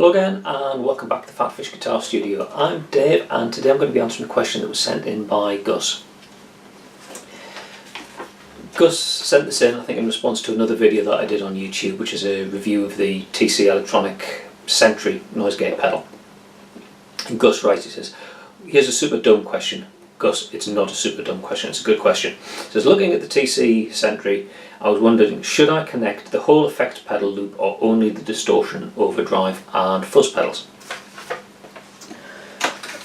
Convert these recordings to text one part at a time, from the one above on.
Hello again and welcome back to the PhatPhish Guitar Studio. I'm Dave and today I'm going to be answering a question that was sent in by Gus. Gus sent this in, I think, in response to another video that I did on YouTube, which is a review of the TC Electronic Sentry noise gate pedal. And Gus writes, he says, here's a super dumb question. Gus, it's not a super dumb question, it's a good question. He says, looking at the TC Sentry, I was wondering, should I connect the whole effects pedal loop or only the distortion, overdrive and fuzz pedals?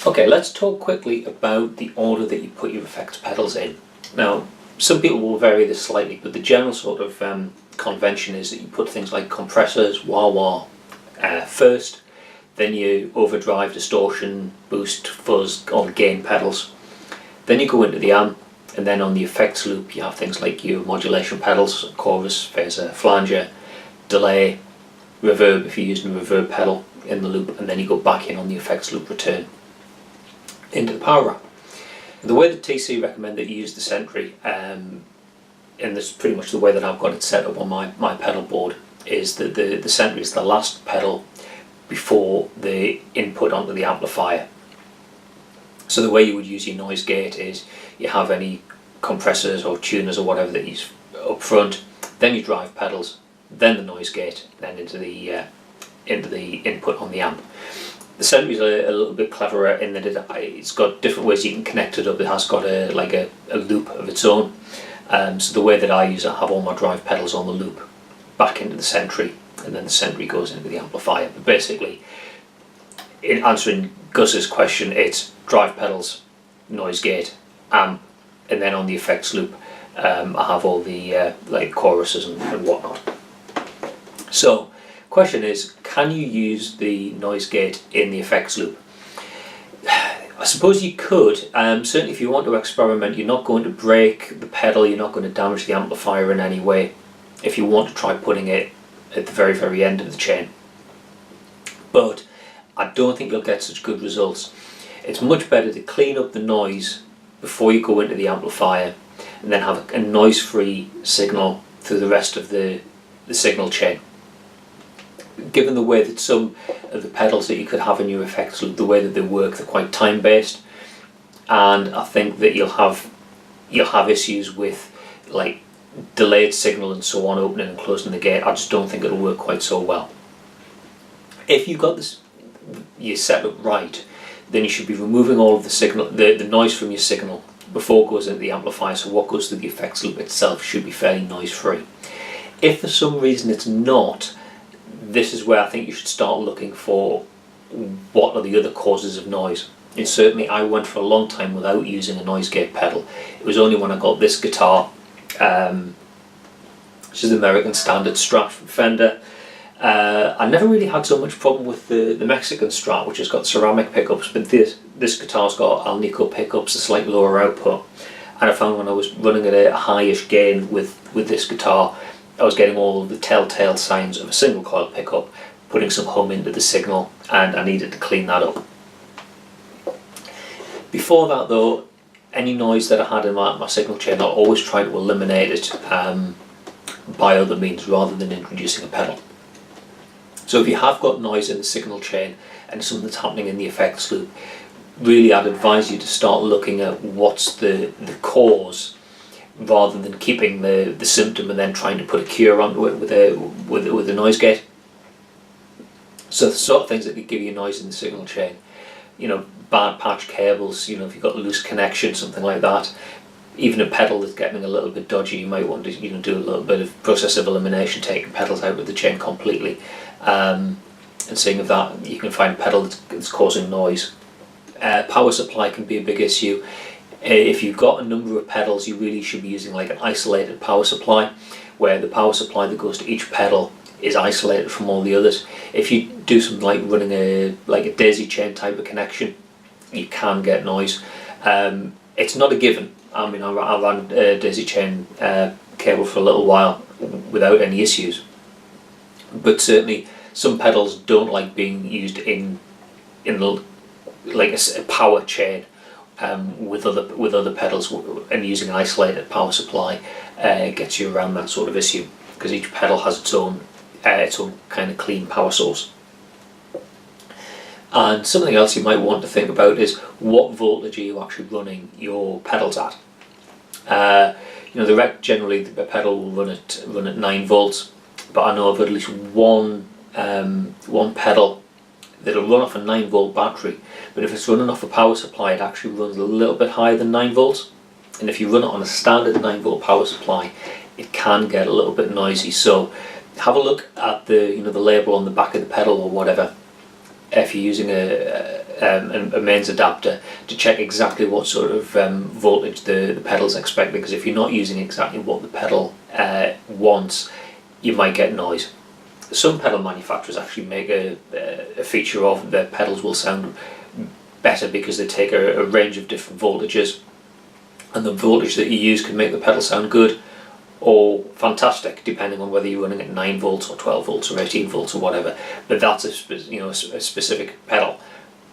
Okay, let's talk quickly about the order that you put your effects pedals in. Now, some people will vary this slightly, but the general sort of convention is that you put things like compressors, wah-wah first, then you overdrive, distortion, boost, fuzz, all the gain pedals. Then you go into the amp, and then on the effects loop you have things like your modulation pedals, chorus, phaser, flanger, delay, reverb if you're using a reverb pedal in the loop, and then you go back in on the effects loop return into the power rack. The way that TC recommend that you use the Sentry, and this is pretty much the way that I've got it set up on my pedal board, is that the Sentry is the last pedal before the input onto the amplifier. So the way you would use your noise gate is you have any compressors or tuners or whatever that you use up front, then your drive pedals, then the noise gate, then into the input on the amp. The Sentry is a little bit cleverer in that it's got different ways you can connect it up. It has got a loop of its own. So the way that I use it, I have all my drive pedals on the loop back into the Sentry, and then the Sentry goes into the amplifier. But basically, in answering Gus's question, it's drive pedals, noise gate, amp, and then on the effects loop I have all the like choruses and whatnot. So question is, can you use the noise gate in the effects loop? I suppose you could. Certainly if you want to experiment, you're not going to break the pedal, you're not going to damage the amplifier in any way if you want to try putting it at the very end of the chain. But I don't think you'll get such good results. It's much better to clean up the noise before you go into the amplifier and then have a noise-free signal through the rest of the signal chain. Given the way that some of the pedals that you could have in your effects loop, the way that they work, they're quite time-based, and I think that you'll have issues with like delayed signal and so on, opening and closing the gate. I just don't think it'll work quite so well. If you've got this you set up right, then you should be removing all of the signal, the noise from your signal before it goes into the amplifier, so what goes through the effects loop itself should be fairly noise free. If for some reason it's not, this is where I think you should start looking for what are the other causes of noise. And certainly I went for a long time without using a noise gate pedal. It was only when I got this guitar, which is the American Standard Strat from Fender. I never really had so much problem with the Mexican Strat, which has got ceramic pickups, but this guitar's got Alnico pickups, a slightly lower output, and I found when I was running at a high-ish gain with this guitar, I was getting all of the telltale signs of a single coil pickup, putting some hum into the signal, and I needed to clean that up. Before that though, any noise that I had in my signal chain, I always try to eliminate it by other means rather than introducing a pedal. So if you have got noise in the signal chain and something that's happening in the effects loop, really I'd advise you to start looking at what's the cause, rather than keeping the symptom and then trying to put a cure onto it with a noise gate. So the sort of things that could give you noise in the signal chain, you know, bad patch cables, you know, if you've got a loose connection, something like that. Even a pedal that's getting a little bit dodgy, you might want to, you know, do a little bit of process of elimination, taking pedals out of the chain completely, and seeing if that you can find a pedal that's causing noise. Power supply can be a big issue. If you've got a number of pedals, you really should be using like an isolated power supply, where the power supply that goes to each pedal is isolated from all the others. If you do something like running a daisy chain type of connection, you can get noise. It's not a given. I mean, I ran a daisy chain cable for a little while without any issues, but certainly some pedals don't like being used in like a power chain with other pedals, and using an isolated power supply gets you around that sort of issue, because each pedal has its own kind of clean power source. And something else you might want to think about is what voltage are you actually running your pedals at. Generally the pedal will run at 9 volts, but I know of at least one pedal that'll run off a 9 volt battery, but if it's running off a power supply, it actually runs a little bit higher than 9 volts. And if you run it on a standard 9 volt power supply, it can get a little bit noisy. So have a look at the label on the back of the pedal or whatever, if you're using a mains adapter, to check exactly what sort of voltage the pedal's expecting, because if you're not using exactly what the pedal wants, you might get noise. Some pedal manufacturers actually make a feature of their pedals will sound better because they take a range of different voltages, and the voltage that you use can make the pedal sound good or fantastic, depending on whether you're running at 9 volts or 12 volts or 18 volts or whatever. But that's a specific pedal.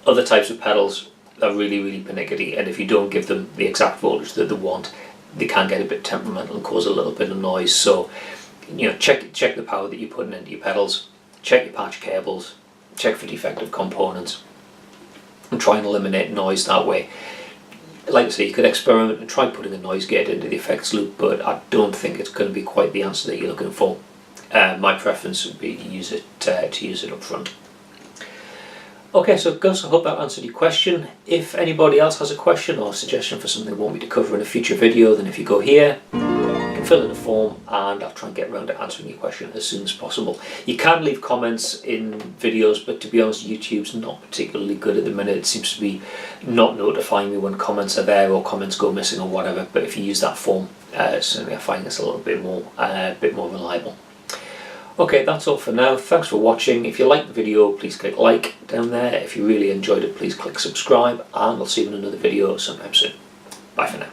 Other types of pedals are really, really pernickety, and if you don't give them the exact voltage that they want, they can get a bit temperamental and cause a little bit of noise. So check the power that you're putting into your pedals, check your patch cables, check for defective components, and try and eliminate noise that way. Like I say, you could experiment and try putting a noise gate into the effects loop, but I don't think it's going to be quite the answer that you're looking for. My preference would be to use it up front. Okay, so Gus, I hope that answered your question. If anybody else has a question or suggestion for something they want me to cover in a future video, then if you go here, you can fill in a form and I'll try and get around to answering your question as soon as possible. You can leave comments in videos, but to be honest, YouTube's not particularly good at the minute. It seems to be not notifying me when comments are there or comments go missing or whatever. But if you use that form, certainly I find this a little bit more reliable. Okay, that's all for now. Thanks for watching. If you liked the video, please click like down there. If you really enjoyed it, please click subscribe, and I'll see you in another video sometime soon. Bye for now.